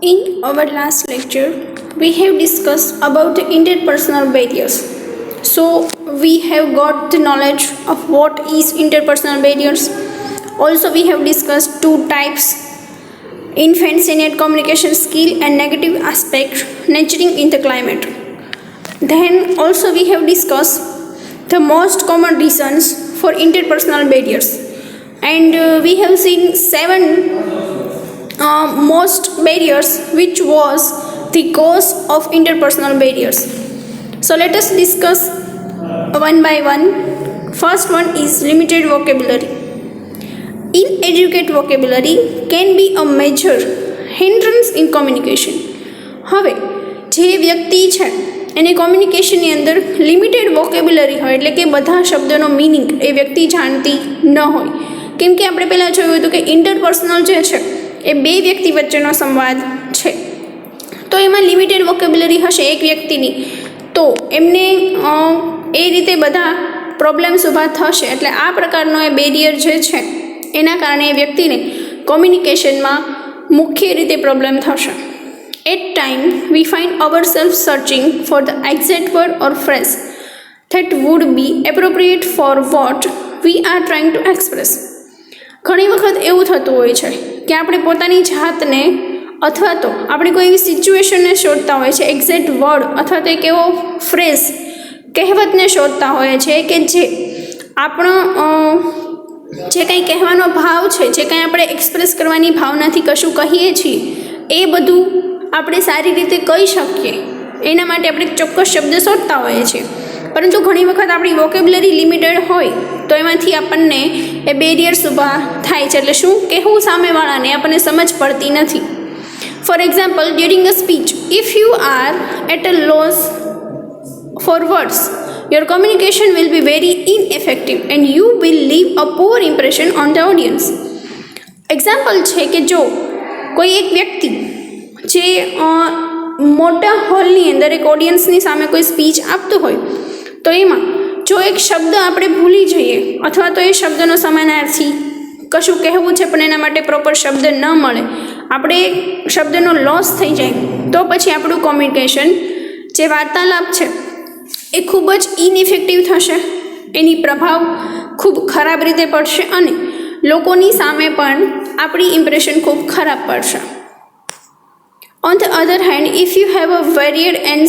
In our last lecture, we have discussed about the interpersonal barriers. So we have got the knowledge of what is interpersonal barriers. Also, we have discussed two types: infant senior communication skill and negative aspect nurturing in the climate. Then also we have discussed the most common reasons for interpersonal barriers, and we have seen seven most barriers which was the cause of interpersonal barriers. So let us discuss one by one. First one is limited vocabulary. Inadequate vocabulary can be a major hindrance in communication. હવે જે વ્યક્તિ છે એને કોમ્યુનિકેશનની અંદર limited vocabulary હોય, એટલે કે બધા શબ્દોનો મિનિંગ એ વ્યક્તિ જાણતી ન હોય. કેમ કે આપણે પહેલાં જોયું હતું કે ઇન્ટરપર્સનલ જે છે એ બે વ્યક્તિ વચ્ચેનો સંવાદ છે, તો એમાં લિમિટેડ વોકેબ્યુલરી હશે એક વ્યક્તિની, તો એમને એ રીતે બધા પ્રોબ્લેમ્સ ઊભા થશે. એટલે આ પ્રકારનો એ બેરિયર જે છે એના કારણે એ વ્યક્તિને કોમ્યુનિકેશનમાં મુખ્ય રીતે પ્રોબ્લેમ થશે. At time we find ourselves searching for the exact word or phrase that would be appropriate for what we are trying to express. ઘણી વખત એવું થતું હોય છે કે આપણે પોતાની જાતને અથવા તો આપણે કોઈ એવી સિચ્યુએશનને શોધતા હોય છે, એક્ઝેક્ટ વર્ડ અથવા તો એક એવો ફ્રેઝ કહેવતને શોધતા હોય છે કે જે આપણો જે કંઈ કહેવાનો ભાવ છે, જે કંઈ આપણે એક્સપ્રેસ કરવાની ભાવનાથી કશું કહીએ છીએ એ બધું આપણે સારી રીતે કહી શકીએ, એના માટે આપણે ચોક્કસ શબ્દ શોધતા હોઈએ છીએ. પરંતુ ઘણી વખત આપણી વોકેબ્યુલરી લિમિટેડ હોય તો એમાંથી આપણને એ બેરિયર્સ ઊભા થાય છે. એટલે શું કહેવું સામેવાળાને આપણને સમજ પડતી નથી. For example, during a speech, if you are at a loss for words, your communication will be very ineffective and you will leave a poor impression on the audience. Example છે કે જો કોઈ એક વ્યક્તિ જે મોટા હોલની અંદર એક ઓડિયન્સની સામે કોઈ સ્પીચ આપતું હોય તો એમાં જો એક શબ્દ આપણે ભૂલી જઈએ અથવા તો એ શબ્દનો સમાનાર્થી કશું કહેવું છે પણ એના માટે પ્રોપર શબ્દ ન મળે, આપણે એ શબ્દનો લોસ થઈ જાય, તો પછી આપણું કોમ્યુનિકેશન જે વાર્તાલાપ છે એ ખૂબ જ ઇનઇફેક્ટિવ થશે, એની પ્રભાવ ખૂબ ખરાબ રીતે પડશે અને લોકોની સામે પણ આપણી ઇમ્પ્રેશન ખૂબ ખરાબ પડશે. On the other hand, if you have a varied and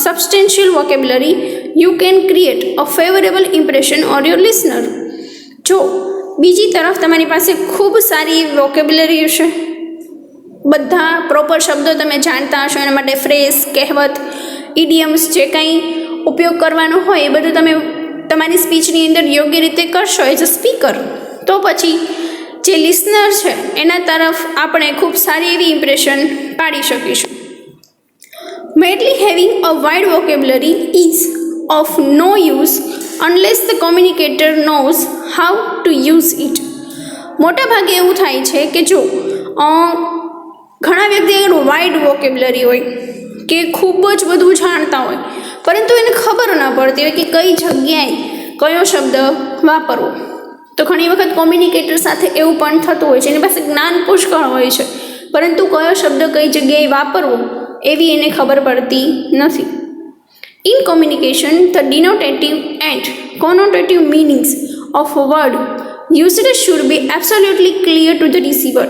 substantial vocabulary, you can create a favorable impression on your listener. જો બીજી તરફ તમારી પાસે ખૂબ સારી વોકેબ્યુલરી હશે, બધા પ્રોપર શબ્દો તમે જાણતા હશો, એના માટે ફ્રેઝ, કહેવત, ઇડિયમ્સ જે કંઈ ઉપયોગ કરવાનો હોય એ બધું તમે તમારી સ્પીચની અંદર યોગ્ય રીતે કરશો એઝ અ સ્પીકર, તો પછી જે લિસનર છે એના તરફ આપણે ખૂબ સારી એવી ઇમ્પ્રેશન પાડી શકીશું. Merely having a wide vocabulary is of no use unless the communicator knows how to use it. મોટા ભાગે એવું થાય છે કે જો ઘણા વ્યક્તિ આગળ વાઇડ વોકેબ્યુલરી હોય કે ખૂબ જ બધું જાણતા હોય પરંતુ એને ખબર ન પડતી હોય કે કઈ જગ્યાએ કયો શબ્દ વાપરવો, તો ઘણી વખત કોમ્યુનિકેટર સાથે એવું પણ થતું હોય છે, એની પાસે જ્ઞાન પુષ્કળ હોય છે પરંતુ કયો શબ્દ કઈ જગ્યાએ વાપરવો એવી એને ખબર પડતી નથી. In communication, the denotative and connotative meanings of word used should be absolutely clear to the receiver.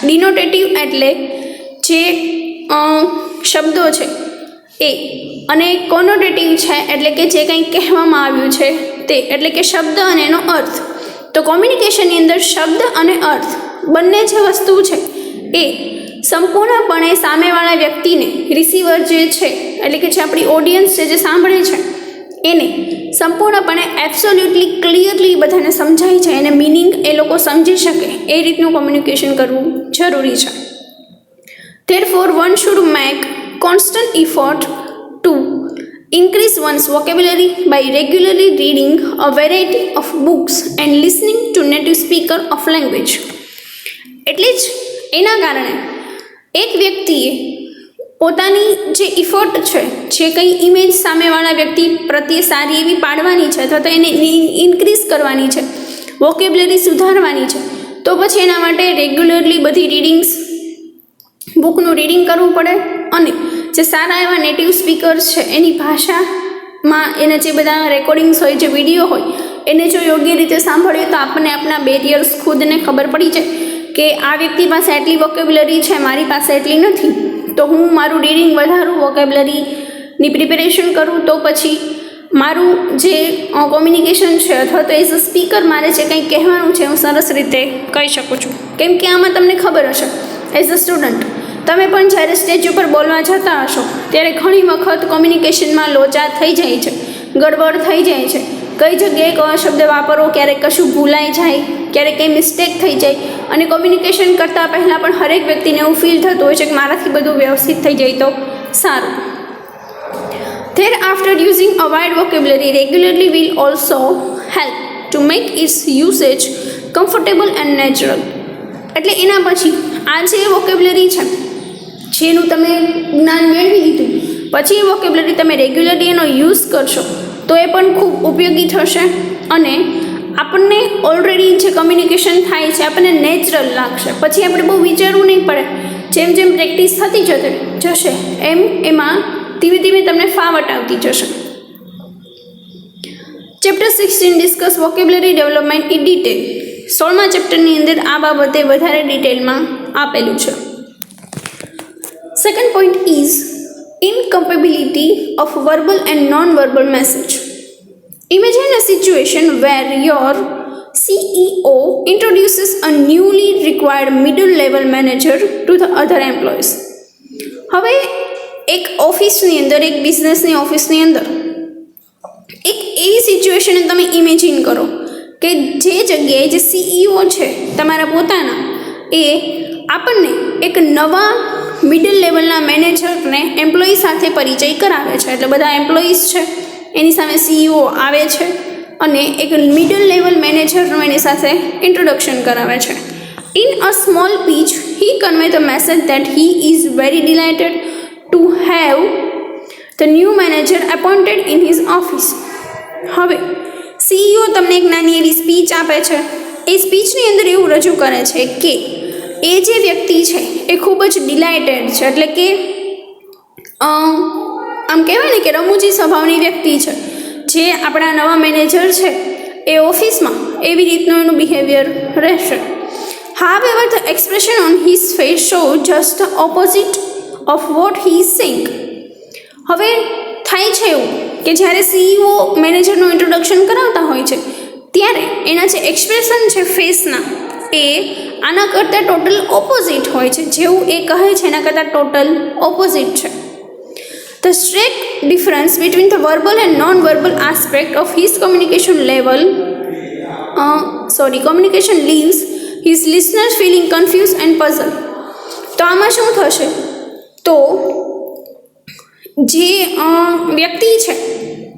Denotative એટલે જે શબ્દો છે એ, અને કોનોટેટિવ છે એટલે કે જે કંઈ કહેવામાં આવ્યું છે તે, એટલે કે શબ્દ અને એનો અર્થ. તો કોમ્યુનિકેશનની અંદર શબ્દ અને અર્થ બંને જે વસ્તુ છે એ સંપૂર્ણપણે સામેવાળા વ્યક્તિને, રિસીવર જે છે એટલે કે જે આપણી ઓડિયન્સ છે જે સાંભળે છે એને સંપૂર્ણપણે એબ્સોલ્યુટલી ક્લિયરલી બધાને સમજાઈ જાય અને મિનિંગ એ લોકો સમજી શકે એ રીતનું કોમ્યુનિકેશન કરવું જરૂરી છે. Therefore, one should make constant effort to increase one's vocabulary by regularly reading a variety of books and listening to native speaker of language. એટલે જ એના કારણે એક વ્યક્તિએ પોતાની જે ઇફર્ટ છે, જે કંઈ ઇમેજ સામેવાળા વ્યક્તિ પ્રત્યે સારી એવી પાડવાની છે અથવા તો એને ઇન્ક્રીઝ કરવાની છે, વોકેબ્યુલરી સુધારવાની છે, તો પછી એના માટે રેગ્યુલરલી બધી રીડિંગ્સ બુકનું રીડિંગ કરવું પડે અને જે સારા એવા નેટિવ સ્પીકર્સ છે એની ભાષામાં એના જે બધા રેકોર્ડિંગ્સ હોય, જે વિડીયો હોય એને જો યોગ્ય રીતે સાંભળીએ તો આપણને આપણા બેરિયર્સ ખુદને ખબર પડી જાય કે આ વ્યક્તિ પાસે આટલી વોકેબ્યુલરી છે, મારી પાસે એટલી નથી, તો હું મારું રીડિંગ વધારું, વોકેબ્યુલરીની પ્રિપેરેશન કરું, તો પછી મારું જે કોમ્યુનિકેશન છે અથવા તો એઝ અ સ્પીકર મારે જે કંઈ કહેવાનું છે હું સરસ રીતે કહી શકું છું. કેમ કે આમાં તમને ખબર હશે એઝ અ સ્ટુડન્ટ તમે પણ જ્યારે સ્ટેજ ઉપર બોલવા જતા હશો ત્યારે ઘણી વખત કોમ્યુનિકેશનમાં લોચા થઈ જાય છે, ગડબડ થઈ જાય છે, કઈ જગ્યાએ કયો શબ્દ વાપરવો, ક્યારેક કશું ભૂલાઈ જાય, ક્યારેક કંઈ મિસ્ટેક થઈ જાય અને કોમ્યુનિકેશન કરતાં પહેલાં પણ હરેક વ્યક્તિને એવું ફીલ થતું હોય છે કે મારાથી બધું વ્યવસ્થિત થઈ જાય તો સારું. Thereafter, using a wide vocabulary regularly will also help to make its usage comfortable and natural. એટલે એના પછી આ જે વોકેબ્યુલરી છે જેનું તમે જ્ઞાન મેળવી લીધું, પછી એ વોકેબ્યુલરી તમે રેગ્યુલરલી એનો યુઝ કરશો તો એ પણ ખૂબ ઉપયોગી થશે અને આપણને ઓલરેડી જે કમ્યુનિકેશન થાય છે આપણને નેચરલ લાગશે. પછી આપણે બહુ વિચારવું નહીં પડે. જેમ જેમ પ્રેક્ટિસ થતી જશે એમ એમાં ધીમે ધીમે તમને ફાવટ આવતી જશે. Chapter 16 discuss vocabulary development in detail. 16મા ચેપ્ટરની અંદર આ બાબતે વધારે ડિટેલમાં આપેલું છે. Second point is incapability of verbal and non-verbal message. Imagine a situation where your CEO introduces a newly required middle level manager to the other employees. હવે એક ઓફિસની અંદર, એક બિઝનેસની ઓફિસની અંદર એક એવી સિચ્યુએશન તમે ઇમેજિન કરો કે જે જગ્યાએ જે CEO છે તમારા પોતાના, એ આપણને એક નવા મિડલ લેવલના મેનેજરને એમ્પ્લોયી સાથે પરિચય કરાવે છે. એટલે બધા એમ્પ્લોયીઝ છે એની સામે CEO આવે છે અને એક મિડલ લેવલ મેનેજરનું એની સાથે ઇન્ટ્રોડક્શન કરાવે છે. In a small speech he convey the message that he is very delighted to have the new manager appointed in his office. હવે CEO તમને એક નાની એવી સ્પીચ આપે છે. એ સ્પીચની અંદર એવું રજૂ કરે છે કે એ જે વ્યક્તિ છે એ ખૂબ જ ડિલાઇટેડ છે, એટલે કે આમ કહેવાય ને કે રમૂજી સ્વભાવની વ્યક્તિ છે. જે આપણા નવા મેનેજર છે એ ઓફિસમાં એવી રીતનું એનું બિહેવિયર રહેશે. However, the expression on his face show just the opposite of what he is saying. હવે થાય છે એવું કે જ્યારે CEO મેનેજરનું ઇન્ટ્રોડક્શન કરાવતા હોય છે ત્યારે એના જે એક્સપ્રેશન છે ફેસના એ આના કરતાં ટોટલ ઓપોઝિટ હોય છે. જેવું એ કહે છે એના કરતાં ટોટલ ઓપોઝિટ છે. The stark difference between the verbal and non-verbal aspect of his communication leaves his listeners feeling confused and puzzled. તો આમાં શું થશે, તો જે વ્યક્તિ છે,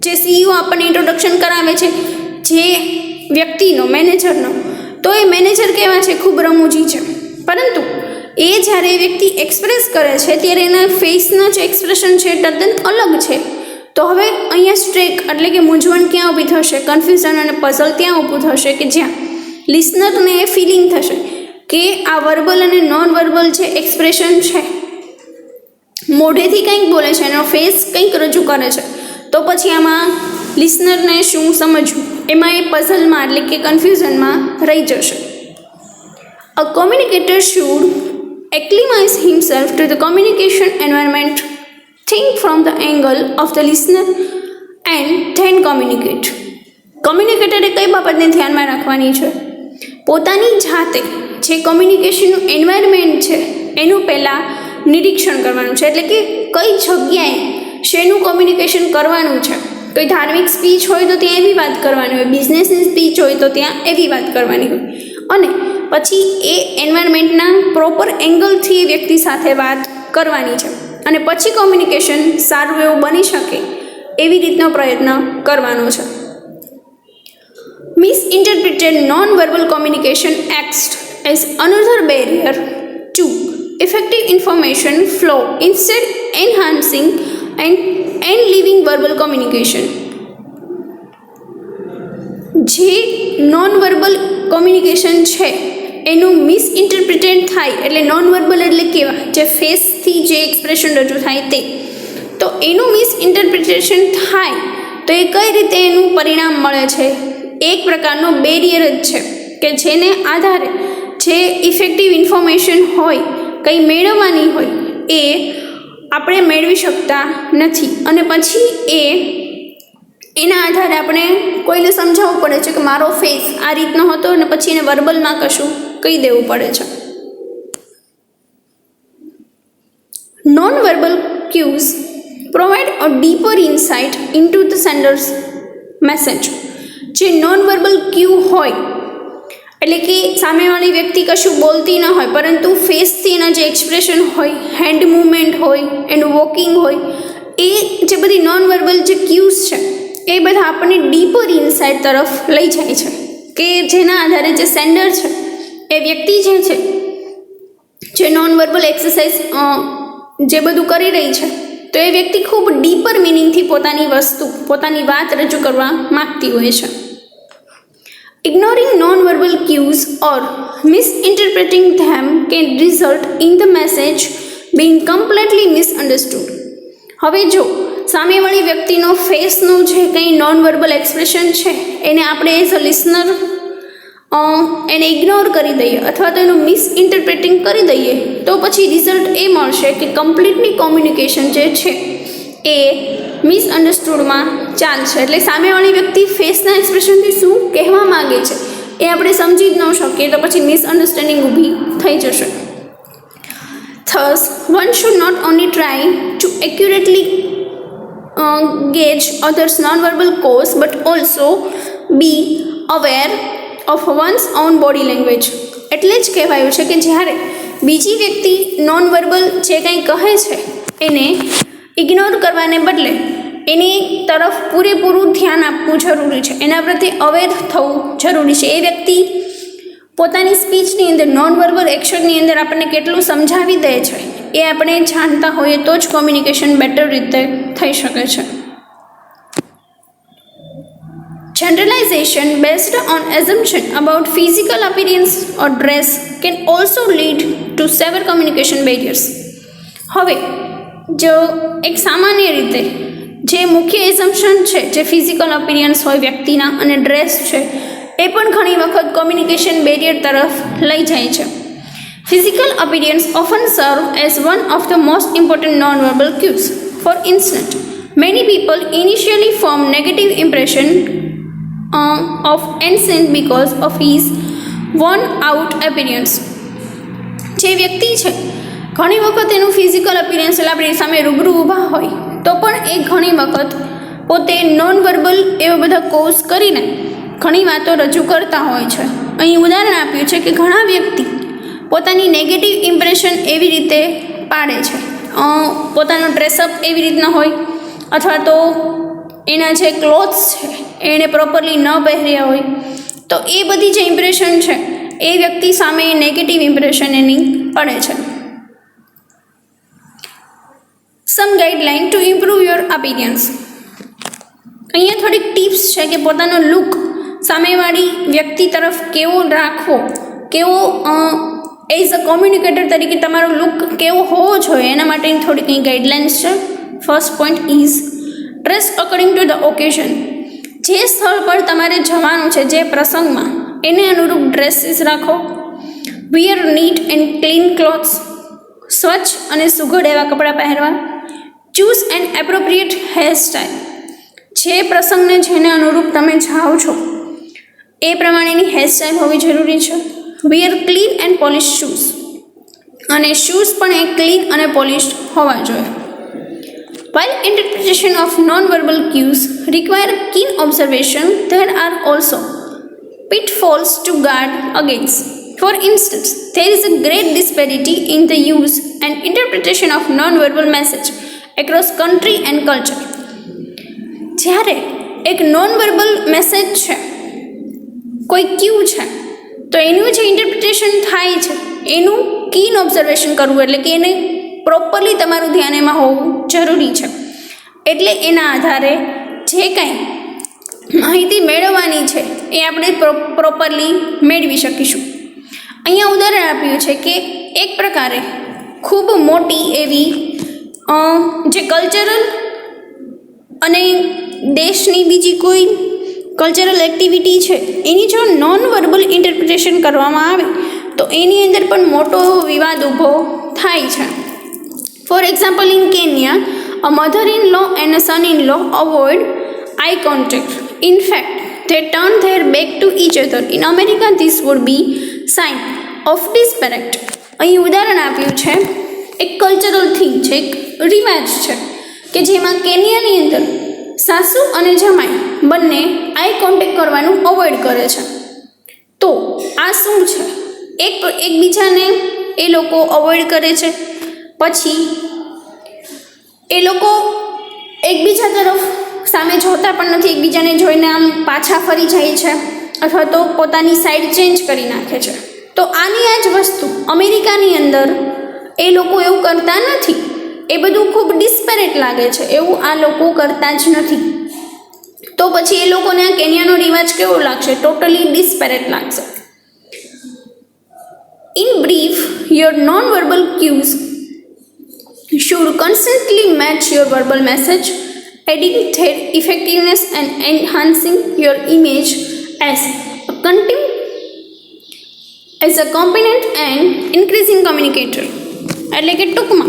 જે CEO આપણને ઇન્ટ્રોડક્શન કરાવે છે જે વ્યક્તિનો, મેનેજરનો, તો એ મેનેજર કેવા છે, ખૂબ રમૂજી છે. પરંતુ એ જ્યારે એ વ્યક્તિ એક્સપ્રેસ કરે છે ત્યારે એના ફેસના જે એક્સપ્રેશન છે તદ્દન અલગ છે. તો હવે અહીંયા સ્ટ્રેક એટલે કે મૂંઝવણ ક્યાં ઊભી થશે, કન્ફ્યુઝન અને પઝલ ત્યાં ઊભું થશે કે જ્યાં લિસનરને એ ફિલિંગ થશે કે આ વર્બલ અને નોન વર્બલ જે એક્સપ્રેશન છે, મોઢેથી કંઈક બોલે છે, એનો ફેસ કંઈક રજૂ કરે છે, તો પછી આમાં લિસનરને શું સમજવું, એમાં એ પઝલમાં એટલે કે કન્ફ્યુઝનમાં રહી જશે. A communicator should acclimatize himself to the communication environment, think from the angle of the listener and then communicate. કમ્યુનિકેટરે કઈ બાબતને ધ્યાનમાં રાખવાની છે, પોતાની જાતે જે કમ્યુનિકેશનનું એન્વાયરમેન્ટ છે એનું પહેલાં નિરીક્ષણ કરવાનું છે. એટલે કે કઈ જગ્યાએ શેનું કમ્યુનિકેશન કરવાનું છે. કોઈ ધાર્મિક સ્પીચ હોય તો ત્યાં એવી વાત કરવાની હોય, બિઝનેસની સ્પીચ હોય તો ત્યાં એવી વાત કરવાની હોય, અને પછી એ એન્વાયરમેન્ટના પ્રોપર એંગલથી એ વ્યક્તિ સાથે વાત કરવાની છે અને પછી કોમ્યુનિકેશન સારું એવું બની શકે એવી રીતનો પ્રયત્ન કરવાનો છે. Misinterpreted non-verbal communication acts as another barrier to effective information flow, instead enhancing and leaving verbal communication. જે નોન વર્બલ કોમ્યુનિકેશન છે એનું મિસઇન્ટરપ્રિટેડ થાય, એટલે નોન વર્બલ એટલે કેવા, જે ફેસથી જે એક્સપ્રેશન રજૂ થાય તે, તો એનું મિસઇન્ટરપ્રિટેશન થાય તો એ કઈ રીતે એનું પરિણામ મળે છે, એક પ્રકારનો બેરિયર જ છે કે જેને આધારે જે ઇફેક્ટિવ ઇન્ફોર્મેશન હોય, કંઈ મેળવવાની હોય, એ આપણે મેળવી શકતા નથી. અને પછી એના આધારે આપણે કોઈને સમજાવવું પડે છે કે મારો ફેસ આ રીતનો હતો, અને પછી એને વર્બલમાં કશું કહી દેવું પડે છે. Non verbal cues provide a dipper insight into the sanders message. જે નોન વર્બલ ક્યુ હોય, એટલે કે સામેવાળી વ્યક્તિ કશું બોલતી ન હોય, પરંતુ ફેસથી એના જે એક્સપ્રેશન હોય, હેન્ડ મૂવમેન્ટ હોય, એનું વોકિંગ હોય, એ જે બધી નોન વર્બલ જે ક્યુઝ છે એ બધા આપણને ડીપર ઇન્સાઇટ તરફ લઈ જાય છે, કે જેના આધારે જે સેન્ડર છે એ વ્યક્તિ જે છે, જે નોન વર્બલ એક્સરસાઇઝ જે બધું કરી રહી છે, તો એ વ્યક્તિ ખૂબ ડીપર મિનિંગથી પોતાની વસ્તુ, પોતાની વાત રજૂ કરવા માગતી હોય છે. Ignoring non-verbal cues or misinterpreting them can result in the message being completely misunderstood. હવે જો સામેવાળી વ્યક્તિનો ફેસનું જે કંઈ નોન વર્બલ એક્સપ્રેશન છે એને આપણે એઝ અ લિસનર એને ઇગ્નોર કરી દઈએ અથવા તો એનું મિસઇન્ટરપ્રેટિંગ કરી દઈએ, તો પછી રિઝલ્ટ એ મળશે કે કમ્પ્લીટલી કોમ્યુનિકેશન જે છે એ મિસઅન્ડરસ્ટુડમાં ચાલશે. એટલે સામેવાળી વ્યક્તિ ફેસના એક્સપ્રેશનથી શું કહેવા માગે છે એ આપણે સમજી જ ન શકીએ, તો પછી મિસઅન્ડરસ્ટેન્ડિંગ ઊભી થઈ જશે. Thus, one should not only try to accurately gauge others' non-verbal cues but also be aware of one's own body language. એટલે જ કહેવાયું છે કે જ્યારે બીજી વ્યક્તિ નોન વર્બલ જે કંઈ કહે છે એને ઇગ્નોર કરવાને બદલે એની તરફ પૂરેપૂરું ધ્યાન આપવું જરૂરી છે, એના પ્રત્યે અવેર થવું જરૂરી છે. એ વ્યક્તિ પોતાની સ્પીચની અંદર નોન વર્બલ એક્શનની અંદર આપણને કેટલું સમજાવી દે છે એ આપણે જાણતા હોઈએ તો જ કોમ્યુનિકેશન બેટર રીતે થઈ શકે છે. Generalization based on assumption about physical appearance or dress can also lead to severe communication barriers. હવે જો એક સામાન્ય રીતે જે મુખ્ય એઝમ્પશન છે, જે ફિઝિકલ અપિયરન્સ હોય વ્યક્તિના અને ડ્રેસ છે, એ પણ ઘણી વખત કોમ્યુનિકેશન બેરિયર તરફ લઈ જાય છે. Physical appearance often serve as one of the most important non verbal cues. For instant, many people initially form negative impression of Ensign because of his worn out appearance. જે વ્યક્તિ છે ઘણી વખત એનું ફિઝિકલ અપિયરન્સ એટલે આપણી સામે રૂબરૂ ઊભા હોય તો પણ એ ઘણી વખત પોતે નોન વર્બલ એવા બધા કોર્સ કરીને ઘણી વાતો રજૂ કરતા હોય છે. અહીં ઉદાહરણ આપ્યું છે કે ઘણા વ્યક્તિ પોતાની નેગેટિવ ઇમ્પ્રેશન એવી રીતે પાડે છે, પોતાનો ડ્રેસઅપ એવી રીતના હોય, અથવા તો એના જે ક્લોથ્સ છે એણે પ્રોપરલી ન પહેર્યા હોય, તો એ બધી જે ઇમ્પ્રેશન છે એ વ્યક્તિ સામે નેગેટિવ ઇમ્પ્રેશન એની પડે છે. Some guideline to improve your appearance. અહીંયા થોડીક ટિપ્સ છે કે પોતાનો લુક સામેવાળી વ્યક્તિ તરફ કેવો રાખવો, કેવો એઝ અ કોમ્યુનિકેટર તરીકે તમારો લુક કેવો હોવો જોઈએ, એના માટેની થોડીક અહીં ગાઈડલાઇન્સ છે. First point is dress according to the occasion. જે સ્થળ પર તમારે જવાનું છે, જે પ્રસંગમાં, એને અનુરૂપ ડ્રેસીસ રાખો. Wear neat and clean clothes. સ્વચ્છ અને સુઘડ એવા કપડાં પહેરવા. Choose and appropriate hairstyle. જે પ્રસંગને જેને અનુરૂપ તમે જાઓ છો એ પ્રમાણેની હેરસ્ટાઇલ હોવી જરૂરી છે. Wear clean and polish shoes. અને શૂઝ પણ એ ક્લીન અને પોલિશ્ડ હોવા જોઈએ. While interpretation of non-verbal cues require keen observation, there are also pitfalls to guard against. For instance, there is a great disparity in the use and interpretation of non-verbal message across country and culture. જ્યારે એક non-verbal message છે, કોઈ ક્યુ છે, તો એનું જે interpretation થાય છે એનું કીન ઓબ્ઝર્વેશન કરવું, એટલે કે એને પ્રોપરલી તમારું ધ્યાન એમાં હોવું જરૂરી છે. એટલે એના આધારે જે કંઈ માહિતી મેળવવાની છે એ આપણે પ્રોપરલી મેળવી શકીશું. અહીંયા ઉદાહરણ આપ્યું છે કે એક પ્રકારે ખૂબ મોટી એવી જે કલ્ચરલ અને દેશની બીજી કોઈ કલ્ચરલ એક્ટિવિટી છે એની જો નોન વર્બલ ઇન્ટરપ્રિટેશન કરવામાં આવે તો એની અંદર પણ મોટો વિવાદ ઊભો થાય છે. For example, in Kenya a mother in law and a son in law avoid eye contact. In fact they turn their back to each other. In America this would be sign of disrespect. અહીં ઉદાહરણ આપ્યું છે, એક cultural thing છે, એક રિવાજ છે કે જેમાં કેન્યાની અંદર સાસુ અને જમાઈ બંને આઈ કોન્ટેક્ટ કરવાનું અવોઇડ કરે છે. તો આ શું છે? એકબીજાને એ લોકો અવોઇડ કરે છે, પછી એ લોકો એકબીજા તરફ સામે જોતા પણ નથી, એકબીજાને જોઈને આમ પાછા ફરી જાય છે અથવા તો પોતાની સાઈડ ચેન્જ કરી નાખે છે. તો આની આ જ વસ્તુ અમેરિકાની અંદર એ લોકો એવું કરતા નથી. એ બધું ખૂબ ડિસ્પેરેટ લાગે છે, એવું આ લોકો કરતા જ નથી. તો પછી એ લોકોને આ કેન્યાનો રિવાજ કેવો લાગશે? ટોટલી ડિસ્પેરેટ લાગશે. In brief, your non verbal cues should constantly match your verbal message, adding their effectiveness and enhancing your image as a competent and increasing communicator. એટલે કે ટૂંકમાં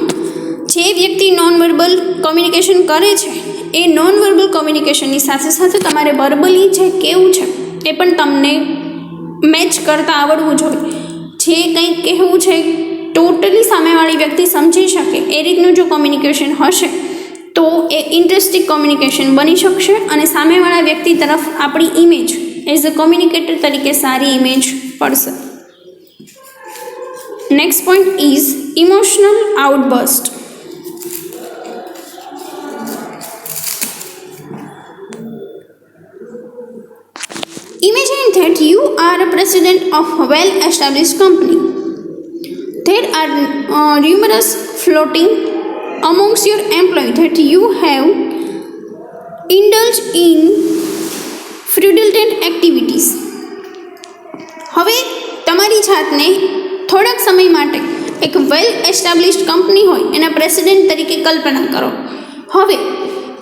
જે વ્યક્તિ નોન વર્બલ કોમ્યુનિકેશન કરે છે એ નોન વર્બલ કોમ્યુનિકેશનની સાથે સાથે તમારે વર્બલી જે કેવું છે એ પણ તમને મેચ કરતાં આવડવું જોઈએ. જે કંઈક કહેવું છે ટોટલી સામેવાળી વ્યક્તિ સમજી શકે એ રીતનું જો કોમ્યુનિકેશન હશે તો એ ઇન્ટરેસ્ટિંગ કોમ્યુનિકેશન બની શકશે અને સામેવાળા વ્યક્તિ તરફ આપણી ઇમેજ એઝ અ કોમ્યુનિકેટર તરીકે સારી ઇમેજ પડશે. Next point is emotional outburst. Imagine that you are a president of a well-established company. There are rumors floating amongst your employees that you have indulged in fraudulent activities. હવે તમારી જાતને થોડાક સમય માટે એક વેલ એસ્ટાબ્લિશ્ડ કંપની હોય એના president તરીકે કલ્પના કરો. હવે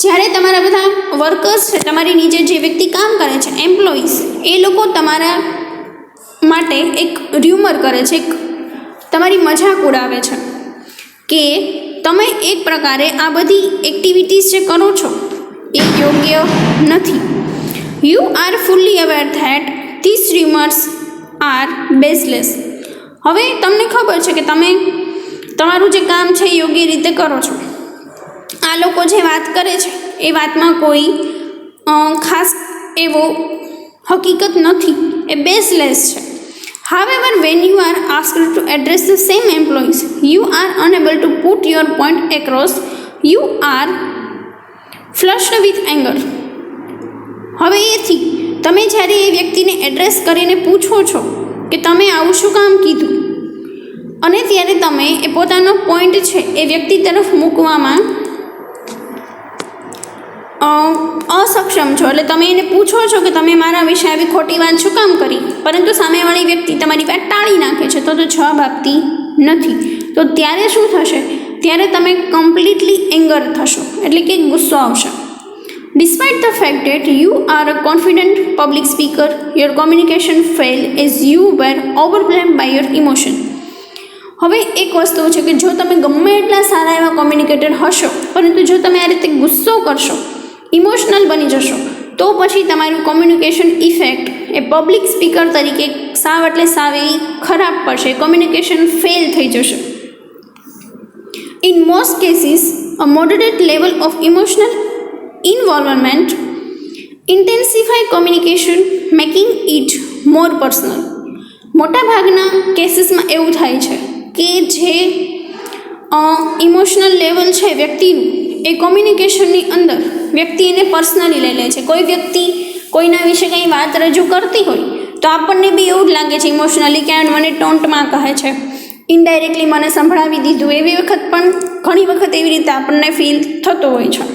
જ્યારે તમારા બધા વર્કર્સ છે, તમારી નીચે જે વ્યક્તિ કામ કરે છે, એમ્પ્લોઈઝ, એ લોકો તમારા માટે એક ર્યુમર કરે છે, એક તમારી મજાક ઉડાવે છે કે તમે એક પ્રકારે આ બધી એક્ટિવિટીઝ જે કરો છો એ યોગ્ય નથી. You are fully aware that this rumours are baseless. હવે તમને ખબર છે કે તમે તમારું જે કામ છે એ યોગ્ય રીતે કરો છો. આ લોકો જે વાત કરે છે એ વાતમાં કોઈ ખાસ એવો હકીકત નથી, એ બેઝલેસ છે. However, when you are asked to address the same employees, you are unable to put your point across. You are flushed with anger. હવે એથી તમે જ્યારે એ વ્યક્તિને એડ્રેસ કરીને પૂછો છો કે તમે આવું શું કામ કીધું, અને ત્યારે તમે એ પોતાનો પોઈન્ટ છે એ વ્યક્તિ તરફ મૂકવામાં અસક્ષમ છો. એટલે તમે એને પૂછો છો કે તમે મારા વિશે આવી ખોટી વાત શું કામ કરી, પરંતુ સામેવાળી વ્યક્તિ તમારી વાત ટાળી નાખે છે, તો જવાબ આપતી નથી. તો ત્યારે શું થશે? ત્યારે તમે કમ્પ્લીટલી એંગર થશો, એટલે કે ગુસ્સો આવશે. Despite the fact that you are a confident public speaker, your communication failed as you were overwhelmed by your emotion. હવે એક વસ્તુ છે કે જો તમે ગમે એટલા સારા એવા કોમ્યુનિકેટર હશો, પરંતુ જો તમે આ રીતે ગુસ્સો કરશો, ઇમોશનલ બની જશો, તો પછી તમારું કોમ્યુનિકેશન ઇફેક્ટ એ પબ્લિક સ્પીકર તરીકે સાવ એટલે સાવ એ ખરાબ પડશે, કોમ્યુનિકેશન ફેલ થઈ જશે. In most cases a moderate level of emotional involvement intensify communication, making it more personal. મોટાભાગના કેસીસમાં એવું થાય છે કે જે ઇમોશનલ લેવલ છે વ્યક્તિનું એ કોમ્યુનિકેશનની અંદર વ્યક્તિ એને પર્સનલી લઈ લે છે. કોઈ વ્યક્તિ કોઈના વિશે કંઈ વાત રજૂ કરતી હોય તો આપણને બી એવું જ લાગે છે ઇમોશનલી કે મને ટોન્ટમાં કહે છે, ઇનડાયરેક્ટલી મને સંભળાવી દીધું. એવી વખત પણ ઘણી વખત એવી રીતે આપણને ફીલ થતો હોય છે.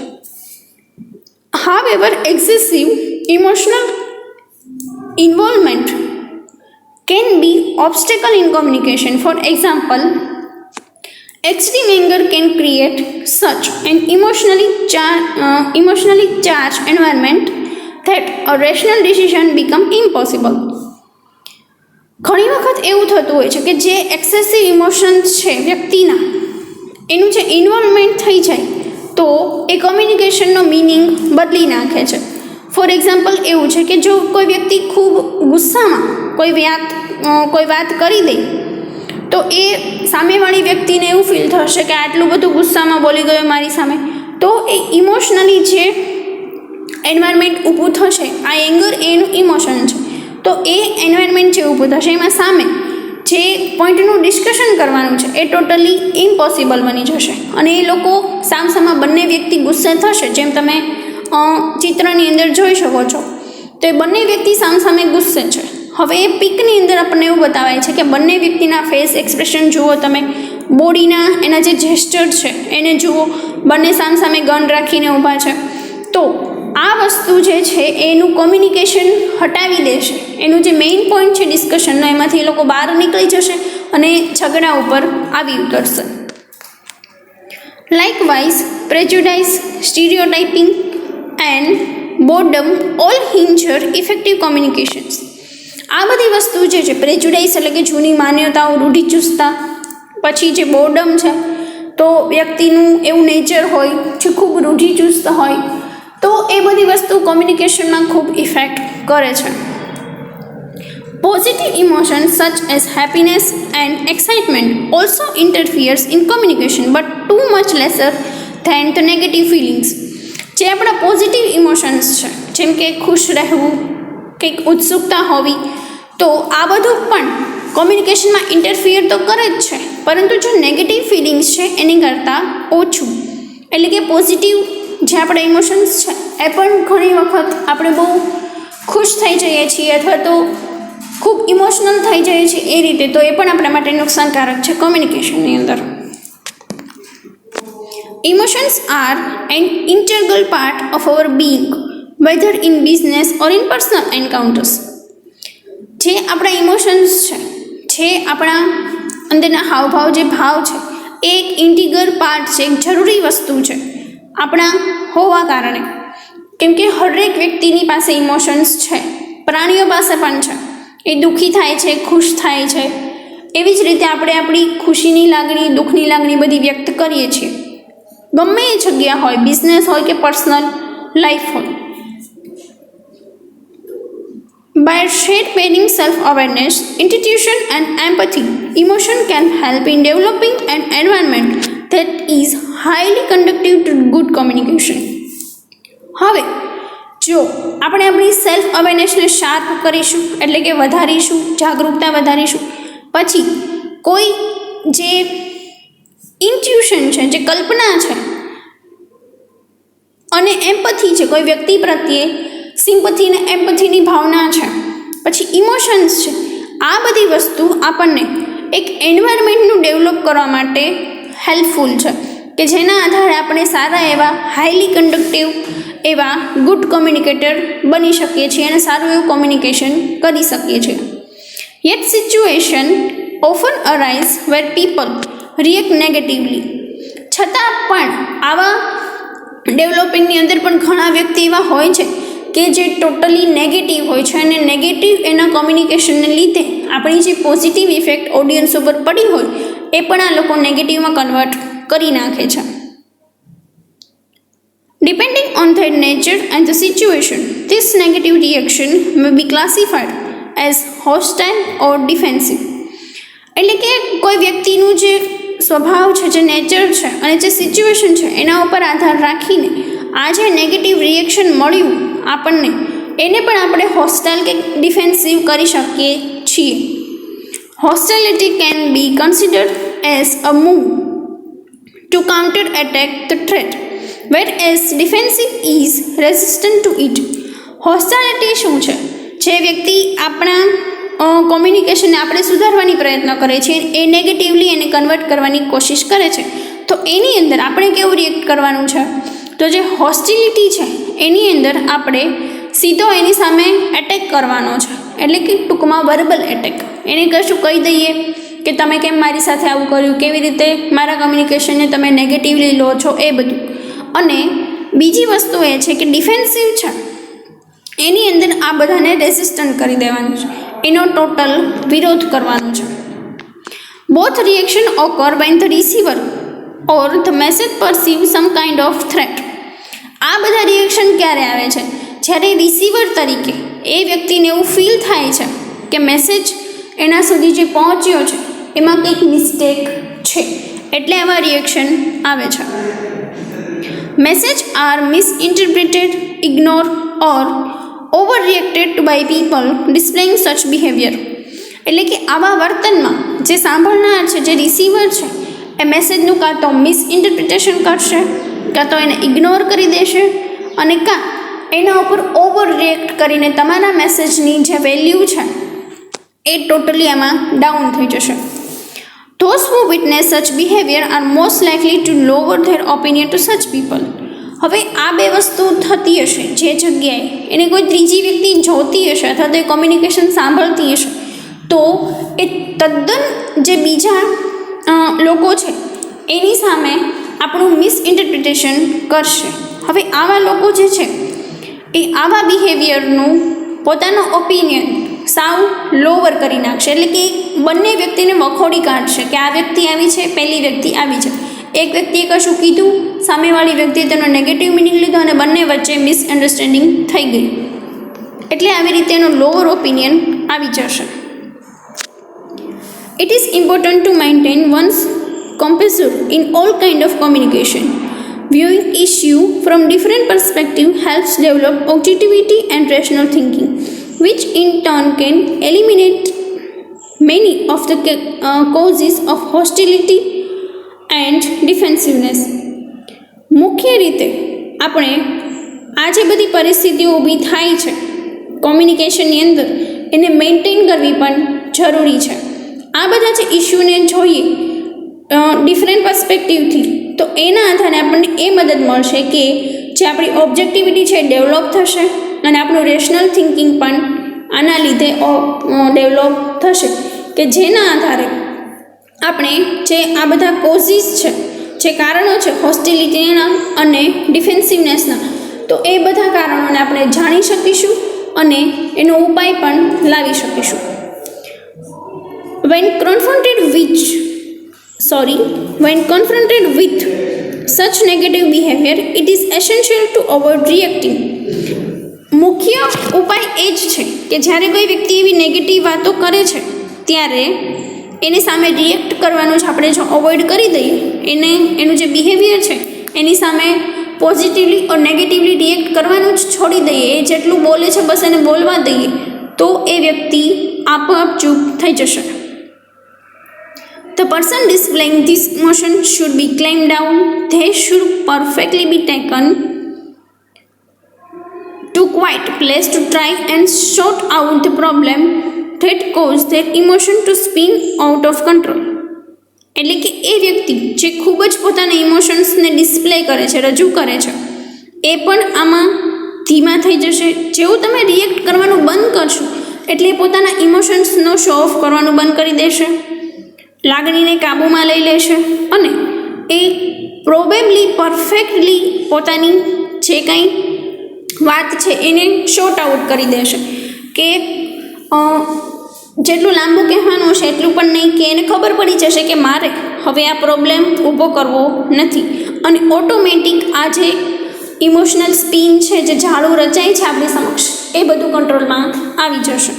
However, excessive emotional involvement can be obstacle in communication. For example, extreme anger can create such an emotionally charged environment that a rational decision become impossible. ઘણી વખત એવું થતું હોય છે કે જે એક્સેસિવ ઇમોશન્સ છે વ્યક્તિના, એનું જે ઇન્વોલ્વમેન્ટ થઈ જાય તો એ કમ્યુનિકેશનનો મિનિંગ બદલી નાખે છે. ફોર એક્ઝામ્પલ એવું છે કે જો કોઈ વ્યક્તિ ખૂબ ગુસ્સામાં કોઈ વાત કરી દે તો એ સામેવાળી વ્યક્તિને એવું ફીલ થશે કે આટલું બધું ગુસ્સામાં બોલી ગયો મારી સામે, તો એ ઇમોશનલી જે એન્વાયરમેન્ટ ઊભું થશે, આ એંગર એનું ઇમોશન છે, તો એ એન્વાયરમેન્ટ જે ઊભું થશે એમાં સામે જે પોઈન્ટનું ડિસ્કશન કરવાનું છે એ ટોટલી ઇમ્પોસિબલ બની જશે અને એ લોકો સામસામા બંને વ્યક્તિ ગુસ્સે થશે. જેમ તમે ચિત્રની અંદર જોઈ શકો છો તો એ બંને વ્યક્તિ સામસામે ગુસ્સે છે. હવે એ પિકની અંદર આપણને એવું બતાવાય છે કે બંને વ્યક્તિના ફેસ એક્સપ્રેશન જુઓ, તમે બોડીના એના જે જેસ્ચર છે એને જુઓ, બંને સામસામે ગન રાખીને ઊભા છે. તો આ વસ્તુ જે છે એનું કોમ્યુનિકેશન હટાવી દેશે, એનું જે મેઇન પોઈન્ટ છે ડિસ્કશનનો એમાંથી એ લોકો બહાર નીકળી જશે અને ઝઘડા ઉપર આવી ઉતરશે. Likewise prejudice, stereotyping and boredom all hinder effective communications. આ બધી વસ્તુ જે છે, પ્રેજુડાઇઝ એટલે કે જૂની માન્યતાઓ, રૂઢિચુસ્તતા, પછી જે બોર્ડમ છે તો વ્યક્તિનું એવું નેચર હોય જે ખૂબ રૂઢિચુસ્ત હોય, તો એ બધી વસ્તુ કોમ્યુનિકેશનમાં ખૂબ ઇફેક્ટ કરે છે. Positive emotions such as happiness and excitement also interferes in communication but to much lesser than the negative feelings. જે આપણા પોઝિટિવ ઇમોશન્સ છે, જેમ કે ખુશ રહેવું, કંઈક ઉત્સુકતા હોવી, તો આ બધું પણ કોમ્યુનિકેશનમાં ઇન્ટરફિયર તો કરે જ છે, પરંતુ જો નેગેટિવ ફિલિંગ્સ છે એની કરતાં ઓછું. એટલે કે પોઝિટિવ જે આપણા ઇમોશન્સ છે એ પણ ઘણી વખત આપણે બહુ ખુશ થઈ જઈએ છીએ અથવા તો ખૂબ ઇમોશનલ થઈ જઈએ છીએ એ રીતે, તો એ પણ આપણા માટે નુકસાનકારક છે કોમ્યુનિકેશનની અંદર. Emotions are an integral part of our being, whether in business or in personal encounters. જે આપણા ઇમોશન્સ છે, જે આપણા અંદરના હાવભાવ, જે ભાવ છે, એ એક ઇન્ટિગ્રલ પાર્ટ છે, એક જરૂરી વસ્તુ છે આપણા હોવા કારણે. કેમ કે હરેક વ્યક્તિની પાસે ઇમોશન્સ છે, પ્રાણીઓ પાસે પણ છે. એ દુઃખી થાય છે, ખુશ થાય છે, એવી જ રીતે આપણે આપણી ખુશીની લાગણી, દુઃખની લાગણી બધી વ્યક્ત કરીએ છીએ, ગમે એ જગ્યા હોય, બિઝનેસ હોય કે પર્સનલ લાઈફ હોય. By shared pairing self-awareness, intuition and empathy, emotion can help in developing an environment that is highly conducive to good communication. હવે જો આપણે આપણી સેલ્ફ અવેરનેસને શાર્પ કરીશું, એટલે કે વધારીશું, જાગૃતતા વધારીશું, પછી કોઈ જે ઇન્ટ્યુશન છે, જે કલ્પના છે અને એમ્પથી છે, કોઈ વ્યક્તિ પ્રત્યે સિમ્પથી ને એમ્પથીની ભાવના છે, પછી ઇમોશન્સ છે, આ બધી વસ્તુ આપણને એક એન્વાયરમેન્ટનું ડેવલપ કરવા માટે હેલ્પફુલ છે કે જેના આધારે આપણે સારા એવા હાઈલી કન્ડક્ટિવ એવા ગુડ કોમ્યુનિકેટર બની શકીએ છીએ અને સારું એવું કોમ્યુનિકેશન કરી શકીએ છીએ. યેટ સિચ્યુએશન ઓફન અરાઇઝ વેર પીપલ રિએક્ટ નેગેટિવલી. છતાં પણ આવા ડેવલપિંગની અંદર પણ ઘણા વ્યક્તિ એવા હોય છે કે જે ટોટલી નેગેટિવ હોય છે અને નેગેટિવ એના કોમ્યુનિકેશનને લીધે આપણી જે પોઝિટિવ ઇફેક્ટ ઓડિયન્સ ઉપર પડી હોય એ પણ આ લોકો નેગેટિવમાં કન્વર્ટ કરી નાખે છે. Depending on their nature and the situation, this negative reaction may be classified as hostile or defensive. એટલે કે કોઈ વ્યક્તિનું જે સ્વભાવ છે, જે નેચર છે અને જે સિચ્યુએશન છે એના ઉપર આધાર રાખીને આ જે નેગેટિવ રિએક્શન મળ્યું આપણને, એને પણ આપણે હોસ્ટાઇલ કે ડિફેન્સિવ કરી શકીએ છીએ. Hostility can be considered as a move to counter attack the threat, whereas defensive is resistant to it. Hostility શું છે? જે વ્યક્તિ આપણા કોમ્યુનિકેશનને આપણે સુધારવાની પ્રયત્ન કરે છે, એ નેગેટિવલી એને કન્વર્ટ કરવાની કોશિશ કરે છે, તો એની અંદર આપણે કેવું રિએક્ટ કરવાનું છે? તો જે હોસ્ટિલિટી છે એની અંદર આપણે સીધો એની સામે એટેક કરવાનો છે, એટલે કે ટૂંકમાં વર્બલ એટેક. એને કશું કહી દઈએ કે તમે કેમ મારી સાથે આવું કર્યું, કેવી રીતે મારા કમ્યુનિકેશનને તમે નેગેટિવલી લો છો, એ બધું. અને બીજી વસ્તુ એ છે કે ડિફેન્સિવ છે એની અંદર આ બધાને રેસિસ્ટન્ટ કરી દેવાનું છે, એનો ટોટલ વિરોધ કરવાનો છે. Both reaction occur when the receiver or the message perceive some kind of threat. આ બધા રિએક્શન ક્યારે આવે છે? જ્યારે રિસીવર તરીકે એ વ્યક્તિને એવું ફીલ થાય છે કે મેસેજ એના સુધી જે પહોંચ્યો છે એમાં કંઈક મિસ્ટેક છે, એટલે આવા રિએક્શન આવે છે. Message are misinterpreted, ignore or over reacted to by people displaying such behaviour. એટલે કે આવા વર્તનમાં જે સાંભળનાર છે, જે રિસીવર છે, એ મેસેજનું કાં તો મિસઇન્ટરપ્રિટેશન કરશે, કાં તો એને ઇગ્નોર કરી દેશે, અને કાં એના ઉપર ઓવર રિએક્ટ કરીને તમારા મેસેજની જે વેલ્યુ છે એ ટોટલી એમાં ડાઉન થઈ જશે. Those who witness such behavior are most likely to lower their opinion to such people. હવે આ બે વસ્તુ થતી હશે જે જગ્યાએ એને કોઈ ત્રીજી વ્યક્તિ જોતી હશે અથવા તો એ કોમ્યુનિકેશન સાંભળતી હશે, તો એ તદ્દન જે બીજા લોકો છે એની સામે આપણું મિસઇન્ટરપ્રિટેશન કરશે. હવે આવા લોકો જે છે એ આવા બિહેવિયરનું પોતાનો ઓપિનિયન સાવ લોવર કરી નાખશે. એટલે કે બંને વ્યક્તિને વખોડી કાઢશે કે આ વ્યક્તિ આવી છે, પેલી વ્યક્તિ આવી છે. એક વ્યક્તિએ કશું કીધું, સામેવાળી વ્યક્તિએ તેનો નેગેટિવ મિનિંગ લીધો અને બંને વચ્ચે મિસઅન્ડરસ્ટેન્ડિંગ થઈ ગઈ. એટલે આવી રીતે એનો લોવર ઓપિનિયન આવી જશે. It is important to maintain one's composure in all kind of communication. Viewing issue from different perspective helps develop objectivity and rational thinking, which in turn can eliminate many of the causes of hostility and defensiveness. મુખ્ય રીતે આપણે આ જે બધી પરિસ્થિતિઓ ઊભી થાય છે કોમ્યુનિકેશનની અંદર, એને મેન્ટેન કરવી પણ જરૂરી છે. આ બધા જે ઇસ્યુને જોઈએ ડિફરન્ટ પર્સપેક્ટિવથી, તો એના આધારે આપણને એ મદદ મળશે કે જે આપણી ઓબ્જેક્ટિવિટી છે ડેવલપ થશે અને આપણું રેશનલ થિંકિંગ પણ આના લીધે ડેવલપ થશે, કે જેના આધારે આપણે જે આ બધા કોઝિસ છે, જે કારણો છે હોસ્ટિલિટીના અને ડિફેન્સિવનેસના, તો એ બધા કારણોને આપણે જાણી શકીશું અને એનો ઉપાય પણ લાવી શકીશું. When confronted with such negative behavior, it is essential to avoid reacting. મુખ્ય ઉપાય એ જ છે કે જ્યારે કોઈ વ્યક્તિ એવી નેગેટિવ વાતો કરે છે ત્યારે એની સામે રિએક્ટ કરવાનું જ આપણે જો અવોઇડ કરી દઈએ, એનું જે બિહેવિયર છે એની સામે પોઝિટિવલી ઓર નેગેટિવલી રિએક્ટ કરવાનું જ છોડી દઈએ, એ જેટલું બોલે છે બસ એને બોલવા દઈએ, તો એ વ્યક્તિ આપોઆપ ચૂપ થઈ જશે. The person displaying this emotion should be clamped down. They should perfectly be taken to quiet place to try and sort out the problem that caused their emotion to spin out of control. એટલે કે એ વ્યક્તિ જે ખૂબ જ પોતાના ઇમોશન્સને display કરે છે, રજૂ કરે છે, એ પણ આમાં ધીમા થઈ જશે. જેવું તમે રિએક્ટ કરવાનું બંધ કરશો એટલે એ પોતાના ઇમોશન્સનો શો ઓફ કરવાનું બંધ કરી દેશે, લાગણીને કાબૂમાં લઈ લેશે અને એ પ્રોબેબલી પરફેક્ટલી પોતાની જે કંઈ વાત છે એને શોર્ટ આઉટ કરી દેશે. કે જેટલું લાંબુ કહેવાનું છે એટલું પણ નહીં, કે એને ખબર પડી જશે કે મારે હવે આ પ્રોબ્લેમ ઊભો કરવો નથી, અને ઓટોમેટિક આ જે ઇમોશનલ સ્પિન છે, જે ઝાડું રચાય છે આપણી સમક્ષ, એ બધું કંટ્રોલમાં આવી જશે.